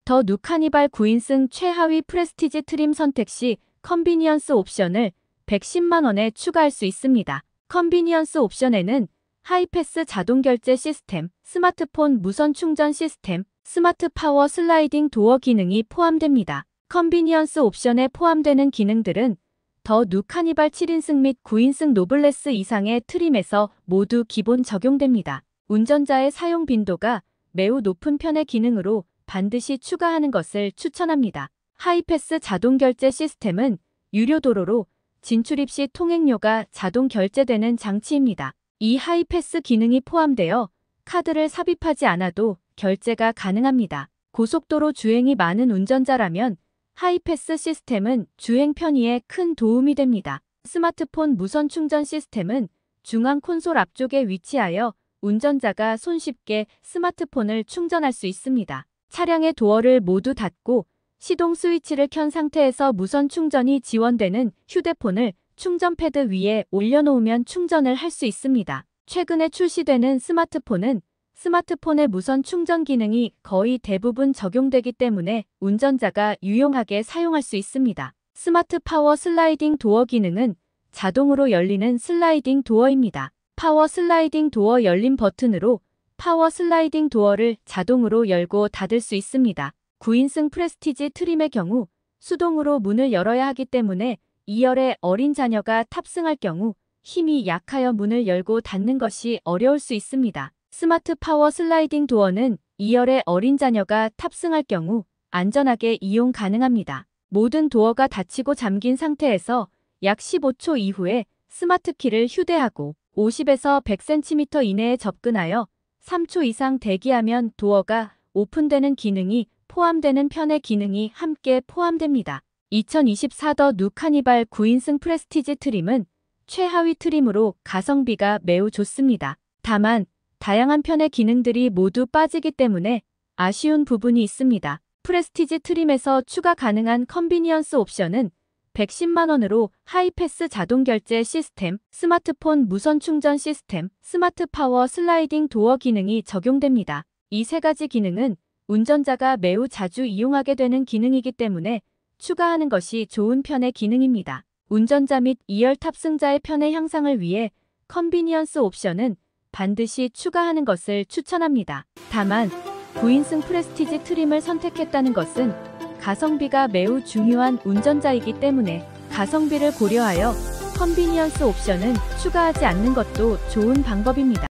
[SPEAKER 1] 더 누 카니발 9인승 최하위 프레스티지 트림 선택 시 컨비니언스 옵션을 110만 원에 추가할 수 있습니다. 컨비니언스 옵션에는 하이패스 자동 결제 시스템, 스마트폰 무선 충전 시스템, 스마트 파워 슬라이딩 도어 기능이 포함됩니다. 컨비니언스 옵션에 포함되는 기능들은 더 누 카니발 7인승 및 9인승 노블레스 이상의 트림에서 모두 기본 적용됩니다. 운전자의 사용 빈도가 매우 높은 편의 기능으로 반드시 추가하는 것을 추천합니다. 하이패스 자동 결제 시스템은 유료 도로로 진출입 시 통행료가 자동 결제되는 장치입니다. 이 하이패스 기능이 포함되어 카드를 삽입하지 않아도 결제가 가능합니다. 고속도로 주행이 많은 운전자라면 하이패스 시스템은 주행 편의에 큰 도움이 됩니다. 스마트폰 무선 충전 시스템은 중앙 콘솔 앞쪽에 위치하여 운전자가 손쉽게 스마트폰을 충전할 수 있습니다. 차량의 도어를 모두 닫고 시동 스위치를 켠 상태에서 무선 충전이 지원되는 휴대폰을 충전 패드 위에 올려놓으면 충전을 할 수 있습니다. 최근에 출시되는 스마트폰은 스마트폰의 무선 충전 기능이 거의 대부분 적용되기 때문에 운전자가 유용하게 사용할 수 있습니다. 스마트 파워 슬라이딩 도어 기능은 자동으로 열리는 슬라이딩 도어입니다. 파워 슬라이딩 도어 열림 버튼으로 파워 슬라이딩 도어를 자동으로 열고 닫을 수 있습니다. 9인승 프레스티지 트림의 경우 수동으로 문을 열어야 하기 때문에 2열에 어린 자녀가 탑승할 경우 힘이 약하여 문을 열고 닫는 것이 어려울 수 있습니다. 스마트 파워 슬라이딩 도어는 2열에 어린 자녀가 탑승할 경우 안전하게 이용 가능합니다. 모든 도어가 닫히고 잠긴 상태에서 약 15초 이후에 스마트 키를 휴대하고 50에서 100cm 이내에 접근하여 3초 이상 대기하면 도어가 오픈되는 기능이 포함되는 편의 기능이 함께 포함됩니다. 2024 더 누 카니발 9인승 프레스티지 트림은 최하위 트림으로 가성비가 매우 좋습니다. 다만 다양한 편의 기능들이 모두 빠지기 때문에 아쉬운 부분이 있습니다. 프레스티지 트림에서 추가 가능한 컨비니언스 옵션은 110만 원으로 하이패스 자동 결제 시스템, 스마트폰 무선 충전 시스템, 스마트 파워 슬라이딩 도어 기능이 적용됩니다. 이 세 가지 기능은 운전자가 매우 자주 이용하게 되는 기능이기 때문에 추가하는 것이 좋은 편의 기능입니다. 운전자 및 2열 탑승자의 편의 향상을 위해 컨비니언스 옵션은 반드시 추가하는 것을 추천합니다. 다만 9인승 프레스티지 트림을 선택했다는 것은 가성비가 매우 중요한 운전자이기 때문에 가성비를 고려하여 컨비니언스 옵션은 추가하지 않는 것도 좋은 방법입니다.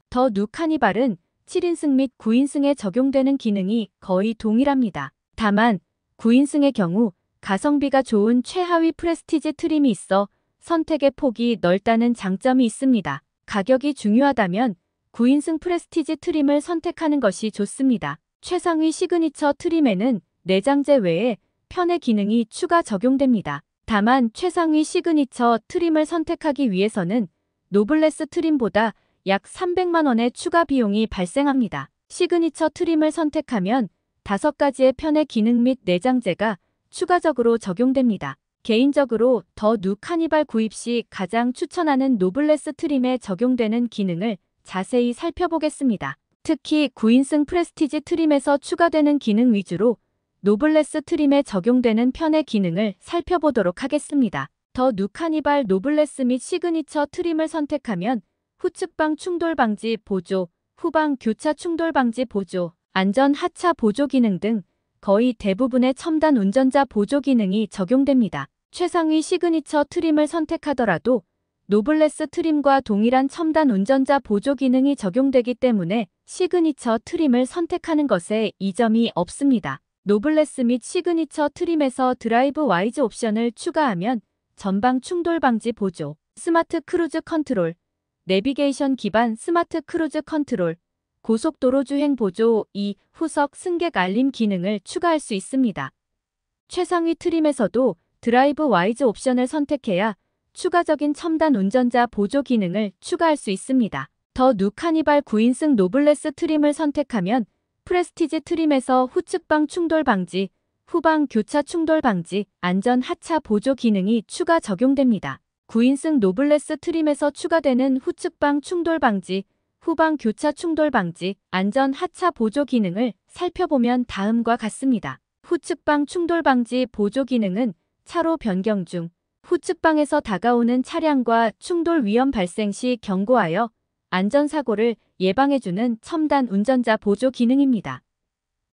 [SPEAKER 1] 더 누 카니발은 7인승 및 9인승에 적용되는 기능이 거의 동일합니다. 다만 9인승의 경우 가성비가 좋은 최하위 프레스티지 트림이 있어 선택의 폭이 넓다는 장점이 있습니다. 가격이 중요하다면 9인승 프레스티지 트림을 선택하는 것이 좋습니다. 최상위 시그니처 트림에는 내장재 외에 편의 기능이 추가 적용됩니다. 다만 최상위 시그니처 트림을 선택하기 위해서는 노블레스 트림보다 약 300만 원의 추가 비용이 발생합니다. 시그니처 트림을 선택하면 5가지의 편의 기능 및 내장재가 추가적으로 적용됩니다. 개인적으로 더 누 카니발 구입 시 가장 추천하는 노블레스 트림에 적용되는 기능을 자세히 살펴보겠습니다. 특히 9인승 프레스티지 트림에서 추가되는 기능 위주로 노블레스 트림에 적용되는 편의 기능을 살펴보도록 하겠습니다. 더 누카니발 노블레스 및 시그니처 트림을 선택하면 후측방 충돌 방지 보조, 후방 교차 충돌 방지 보조, 안전 하차 보조 기능 등 거의 대부분의 첨단 운전자 보조 기능이 적용됩니다. 최상위 시그니처 트림을 선택하더라도 노블레스 트림과 동일한 첨단 운전자 보조 기능이 적용되기 때문에 시그니처 트림을 선택하는 것에 이점이 없습니다. 노블레스 및 시그니처 트림에서 드라이브 와이즈 옵션을 추가하면 전방 충돌 방지 보조, 스마트 크루즈 컨트롤, 내비게이션 기반 스마트 크루즈 컨트롤, 고속도로 주행 보조 2, 후석 승객 알림 기능을 추가할 수 있습니다. 최상위 트림에서도 드라이브 와이즈 옵션을 선택해야 추가적인 첨단 운전자 보조 기능을 추가할 수 있습니다. 더 누카니발 9인승 노블레스 트림을 선택하면 프레스티지 트림에서 후측방 충돌 방지, 후방 교차 충돌 방지, 안전 하차 보조 기능이 추가 적용됩니다. 9인승 노블레스 트림에서 추가되는 후측방 충돌 방지, 후방 교차 충돌 방지, 안전 하차 보조 기능을 살펴보면 다음과 같습니다. 후측방 충돌 방지 보조 기능은 차로 변경 중 후측방에서 다가오는 차량과 충돌 위험 발생 시 경고하여 안전사고를 예방해주는 첨단 운전자 보조 기능입니다.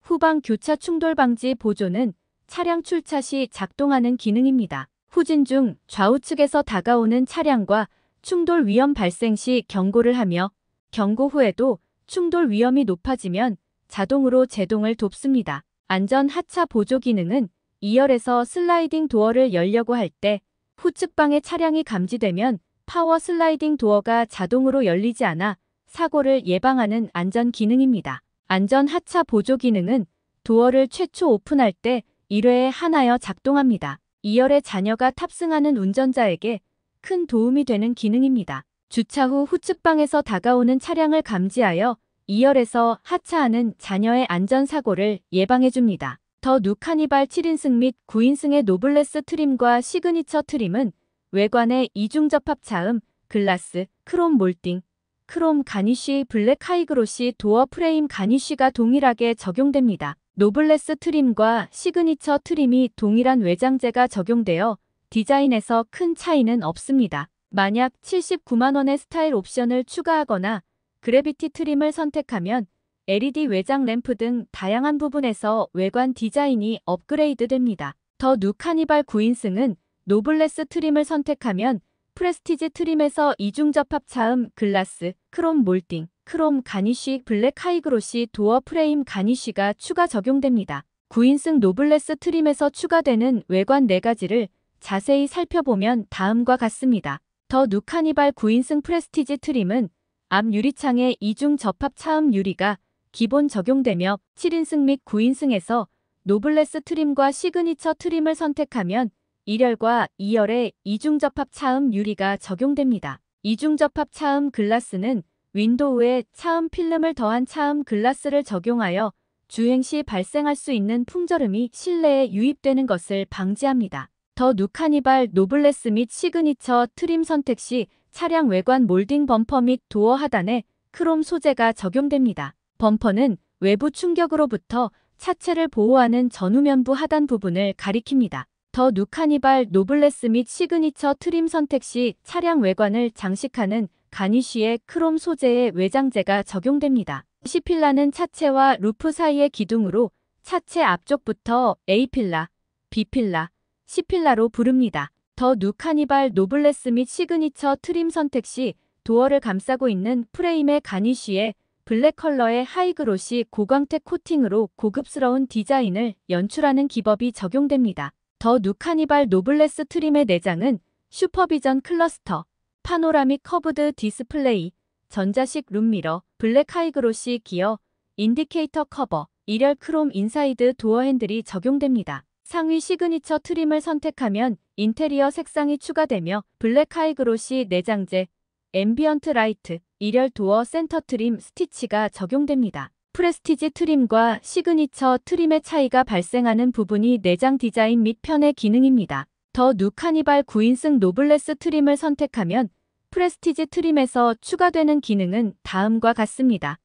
[SPEAKER 1] 후방 교차 충돌 방지 보조는 차량 출차 시 작동하는 기능입니다. 후진 중 좌우측에서 다가오는 차량과 충돌 위험 발생 시 경고를 하며 경고 후에도 충돌 위험이 높아지면 자동으로 제동을 돕습니다. 안전 하차 보조 기능은 2열에서 슬라이딩 도어를 열려고 할 때 후측방의 차량이 감지되면 파워 슬라이딩 도어가 자동으로 열리지 않아 사고를 예방하는 안전 기능입니다. 안전 하차 보조 기능은 도어를 최초 오픈할 때 1회에 하나여 작동합니다. 2열에 자녀가 탑승하는 운전자에게 큰 도움이 되는 기능입니다. 주차 후 후측방에서 다가오는 차량을 감지하여 2열에서 하차하는 자녀의 안전사고를 예방해줍니다. 더 누카니발 7인승 및 9인승의 노블레스 트림과 시그니처 트림은 외관의 이중접합 차음, 글라스, 크롬 몰딩, 크롬 가니쉬 블랙 하이그로시 도어 프레임 가니쉬가 동일하게 적용됩니다. 노블레스 트림과 시그니처 트림이 동일한 외장재가 적용되어 디자인에서 큰 차이는 없습니다. 만약 79만원의 스타일 옵션을 추가하거나 그래비티 트림을 선택하면 LED 외장 램프 등 다양한 부분에서 외관 디자인이 업그레이드 됩니다. 더 누카니발 9인승은 노블레스 트림을 선택하면 프레스티지 트림에서 이중접합 차음 글라스, 크롬 몰딩, 크롬 가니쉬 블랙 하이그로시 도어 프레임 가니쉬가 추가 적용됩니다. 9인승 노블레스 트림에서 추가되는 외관 4가지를 자세히 살펴보면 다음과 같습니다. 더 누카니발 9인승 프레스티지 트림은 앞 유리창에 이중 접합 차음 유리가 기본 적용되며 7인승 및 9인승에서 노블레스 트림과 시그니처 트림을 선택하면 1열과 2열에 이중접합 차음 유리가 적용됩니다. 이중접합 차음 글라스는 윈도우에 차음 필름을 더한 차음 글라스를 적용하여 주행 시 발생할 수 있는 풍절음이 실내에 유입되는 것을 방지합니다. 더 누카니발 노블레스 및 시그니처 트림 선택 시 차량 외관 몰딩 범퍼 및 도어 하단에 크롬 소재가 적용됩니다. 범퍼는 외부 충격으로부터 차체를 보호하는 전후면부 하단 부분을 가리킵니다. 더 누카니발 노블레스 및 시그니처 트림 선택 시 차량 외관을 장식하는 가니쉬의 크롬 소재의 외장재가 적용됩니다. C필라는 차체와 루프 사이의 기둥으로 차체 앞쪽부터 A필라, B필라, C필라로 부릅니다. 더 누카니발 노블레스 및 시그니처 트림 선택 시 도어를 감싸고 있는 프레임의 가니쉬에 블랙 컬러의 하이그로시 고광택 코팅으로 고급스러운 디자인을 연출하는 기법이 적용됩니다. 더 누카니발 노블레스 트림의 내장은 슈퍼비전 클러스터, 파노라믹 커브드 디스플레이, 전자식 룸미러, 블랙 하이그로시 기어, 인디케이터 커버, 1열 크롬 인사이드 도어 핸들이 적용됩니다. 상위 시그니처 트림을 선택하면 인테리어 색상이 추가되며 블랙 하이그로시 내장재, 앰비언트 라이트, 1열 도어 센터 트림 스티치가 적용됩니다. 프레스티지 트림과 시그니처 트림의 차이가 발생하는 부분이 내장 디자인 및 편의 기능입니다. 더 누카니발 9인승 노블레스 트림을 선택하면 프레스티지 트림에서 추가되는 기능은 다음과 같습니다.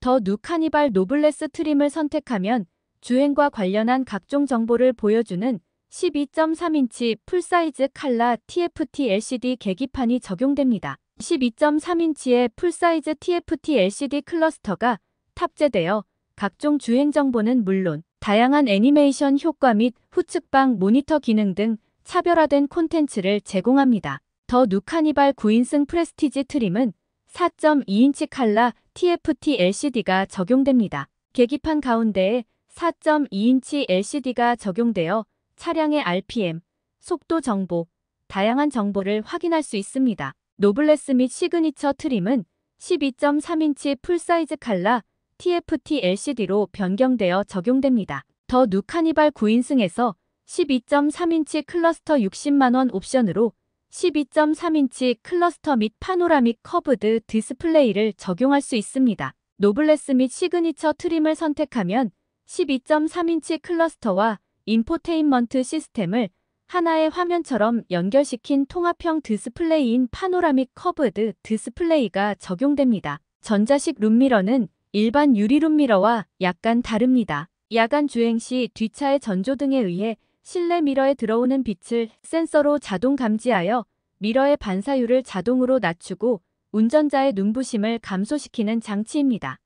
[SPEAKER 1] 더 누카니발 노블레스 트림을 선택하면 주행과 관련한 각종 정보를 보여주는 12.3인치 풀사이즈 칼라 TFT LCD 계기판이 적용됩니다. 12.3인치의 풀사이즈 TFT LCD 클러스터가 탑재되어 각종 주행 정보는 물론 다양한 애니메이션 효과 및 후측방 모니터 기능 등 차별화된 콘텐츠를 제공합니다. 더 누카니발 9인승 프레스티지 트림은 4.2인치 칼라 TFT LCD가 적용됩니다. 계기판 가운데에 4.2인치 LCD가 적용되어 차량의 RPM, 속도 정보, 다양한 정보를 확인할 수 있습니다. 노블레스 및 시그니처 트림은 12.3인치 풀사이즈 칼라 TFT LCD로 변경되어 적용됩니다. 더 누카니발 9인승에서 12.3인치 클러스터 60만원 옵션으로 12.3인치 클러스터 및 파노라믹 커브드 디스플레이를 적용할 수 있습니다. 노블레스 및 시그니처 트림을 선택하면 12.3인치 클러스터와 인포테인먼트 시스템을 하나의 화면처럼 연결시킨 통합형 디스플레이인 파노라믹 커브드 디스플레이가 적용됩니다. 전자식 룸미러는 일반 유리 룸미러와 약간 다릅니다. 야간 주행 시 뒷차의 전조등에 의해 실내 미러에 들어오는 빛을 센서로 자동 감지하여 미러의 반사율을 자동으로 낮추고 운전자의 눈부심을 감소시키는 장치입니다.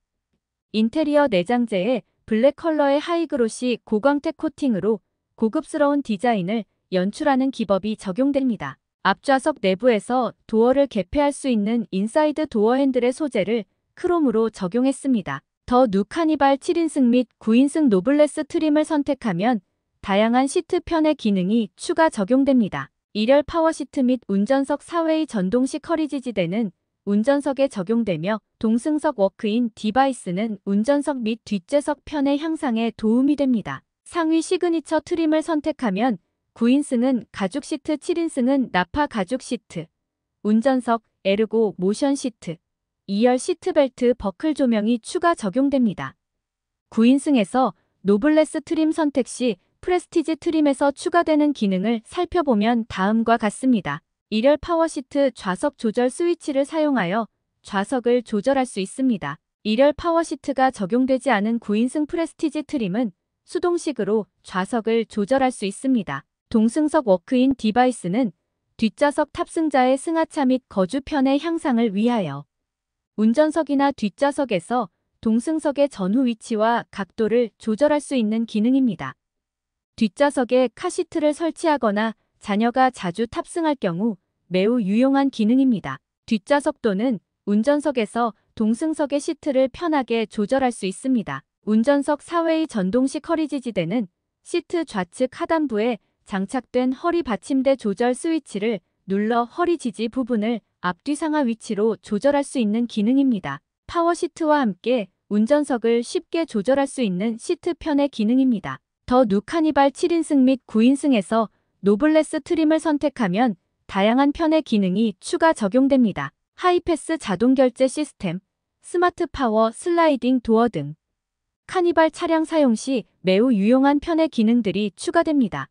[SPEAKER 1] 인테리어 내장재에 블랙 컬러의 하이그로시 고광택 코팅으로 고급스러운 디자인을 연출하는 기법이 적용됩니다. 앞좌석 내부에서 도어를 개폐할 수 있는 인사이드 도어 핸들의 소재를 크롬으로 적용했습니다. 더 누카니발 7인승 및 9인승 노블레스 트림을 선택하면 다양한 시트 편의 기능이 추가 적용됩니다. 일열 파워시트 및 운전석 사회의 전동식 허리 지지대는 운전석에 적용되며 동승석 워크인 디바이스는 운전석 및 뒷좌석 편의 향상에 도움이 됩니다. 상위 시그니처 트림을 선택하면 9인승은 가죽 시트, 7인승은 나파 가죽 시트, 운전석, 에르고 모션 시트, 2열 시트벨트 버클 조명이 추가 적용됩니다. 9인승에서 노블레스 트림 선택 시 프레스티지 트림에서 추가되는 기능을 살펴보면 다음과 같습니다. 1열 파워시트 좌석 조절 스위치를 사용하여 좌석을 조절할 수 있습니다. 1열 파워시트가 적용되지 않은 9인승 프레스티지 트림은 수동식으로 좌석을 조절할 수 있습니다. 동승석 워크인 디바이스는 뒷좌석 탑승자의 승하차 및 거주편의 향상을 위하여 운전석이나 뒷좌석에서 동승석의 전후 위치와 각도를 조절할 수 있는 기능입니다. 뒷좌석에 카시트를 설치하거나 자녀가 자주 탑승할 경우 매우 유용한 기능입니다. 뒷좌석도는 운전석에서 동승석의 시트를 편하게 조절할 수 있습니다. 운전석 사회의 전동식 허리 지지대는 시트 좌측 하단부에 장착된 허리 받침대 조절 스위치를 눌러 허리 지지 부분을 앞뒤 상하 위치로 조절할 수 있는 기능입니다. 파워시트와 함께 운전석을 쉽게 조절할 수 있는 시트 편의 기능입니다. 더 누카니발 7인승 및 9인승에서 노블레스 트림을 선택하면 다양한 편의 기능이 추가 적용됩니다. 하이패스 자동 결제 시스템, 스마트 파워 슬라이딩 도어 등 카니발 차량 사용 시 매우 유용한 편의 기능들이 추가됩니다.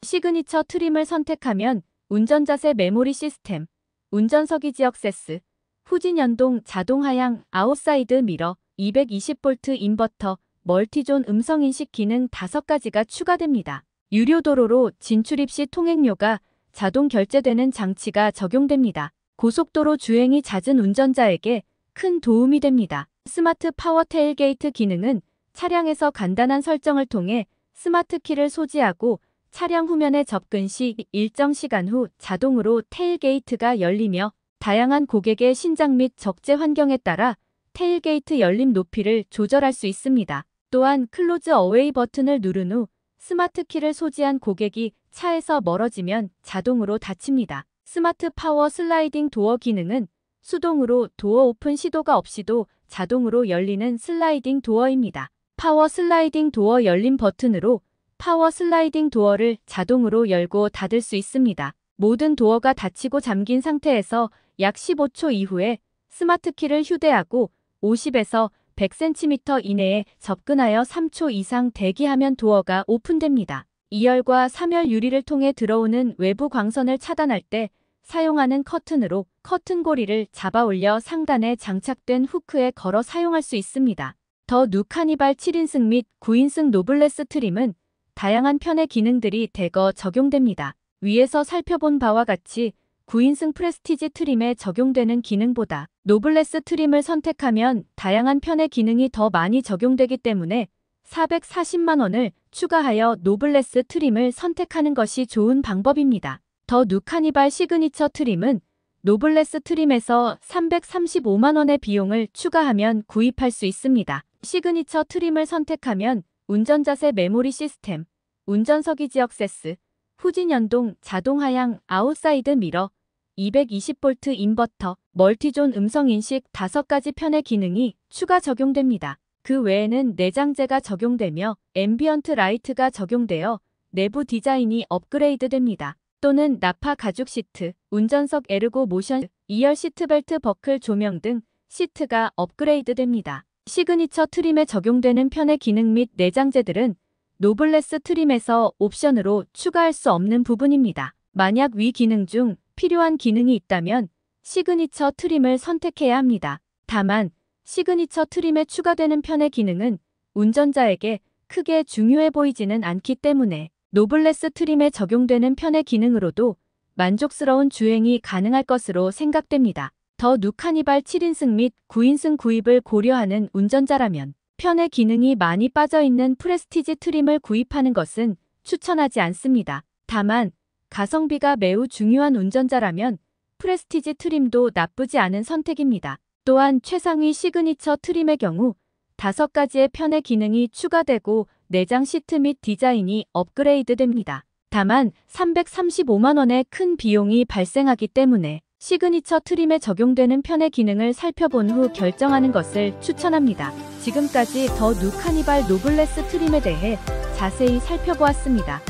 [SPEAKER 1] 시그니처 트림을 선택하면 운전자세 메모리 시스템, 운전석이 지역세스, 후진 연동 자동 하향 아웃사이드 미러, 220V 인버터, 멀티존 음성인식 기능 5가지가 추가됩니다. 유료 도로로 진출입 시 통행료가 자동 결제되는 장치가 적용됩니다. 고속도로 주행이 잦은 운전자에게 큰 도움이 됩니다. 스마트 파워 테일게이트 기능은 차량에서 간단한 설정을 통해 스마트 키를 소지하고 차량 후면에 접근 시 일정 시간 후 자동으로 테일게이트가 열리며 다양한 고객의 신장 및 적재 환경에 따라 테일게이트 열림 높이를 조절할 수 있습니다. 또한 클로즈 어웨이 버튼을 누른 후 스마트 키를 소지한 고객이 차에서 멀어지면 자동으로 닫힙니다. 스마트 파워 슬라이딩 도어 기능은 수동으로 도어 오픈 시도가 없이도 자동으로 열리는 슬라이딩 도어입니다. 파워 슬라이딩 도어 열림 버튼으로 파워 슬라이딩 도어를 자동으로 열고 닫을 수 있습니다. 모든 도어가 닫히고 잠긴 상태에서 약 15초 이후에 스마트 키를 휴대하고 50에서 100cm 이내에 접근하여 3초 이상 대기하면 도어가 오픈됩니다. 2열과 3열 유리를 통해 들어오는 외부 광선을 차단할 때 사용하는 커튼으로 커튼 고리를 잡아 올려 상단에 장착된 후크에 걸어 사용할 수 있습니다. 더 누카니발 7인승 및 9인승 노블레스 트림은 다양한 편의 기능들이 대거 적용됩니다. 위에서 살펴본 바와 같이 9인승 프레스티지 트림에 적용되는 기능보다 노블레스 트림을 선택하면 다양한 편의 기능이 더 많이 적용되기 때문에 440만 원을 추가하여 노블레스 트림을 선택하는 것이 좋은 방법입니다. 더 누 카니발 시그니처 트림은 노블레스 트림에서 335만 원의 비용을 추가하면 구입할 수 있습니다. 시그니처 트림을 선택하면 운전자세 메모리 시스템, 운전석이 지역세스, 후진 연동, 자동 하향, 아웃사이드 미러, 220V 인버터, 멀티존 음성인식 5가지 편의 기능이 추가 적용됩니다. 그 외에는 내장재가 적용되며 앰비언트 라이트가 적용되어 내부 디자인이 업그레이드됩니다. 또는 나파 가죽 시트, 운전석 에르고 모션, 2열 시트벨트 버클 조명 등 시트가 업그레이드됩니다. 시그니처 트림에 적용되는 편의 기능 및 내장재들은 노블레스 트림에서 옵션으로 추가할 수 없는 부분입니다. 만약 위 기능 중 필요한 기능이 있다면 시그니처 트림을 선택해야 합니다. 다만 시그니처 트림에 추가되는 편의 기능은 운전자에게 크게 중요해 보이지는 않기 때문에 노블레스 트림에 적용되는 편의 기능으로도 만족스러운 주행이 가능할 것으로 생각됩니다. 더 누 카니발 7인승 및 9인승 구입을 고려하는 운전자라면 편의 기능이 많이 빠져있는 프레스티지 트림을 구입하는 것은 추천하지 않습니다. 다만 가성비가 매우 중요한 운전자라면 프레스티지 트림도 나쁘지 않은 선택입니다. 또한 최상위 시그니처 트림의 경우 5가지의 편의 기능이 추가되고 내장 시트 및 디자인이 업그레이드됩니다. 다만 335만 원의 큰 비용이 발생하기 때문에 시그니처 트림에 적용되는 편의 기능을 살펴본 후 결정하는 것을 추천합니다. 지금까지 더 누 카니발 노블레스 트림에 대해 자세히 살펴보았습니다.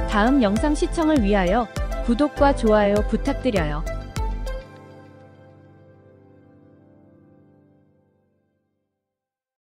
[SPEAKER 1] 다음 영상 시청을 위하여 구독과 좋아요 부탁드려요.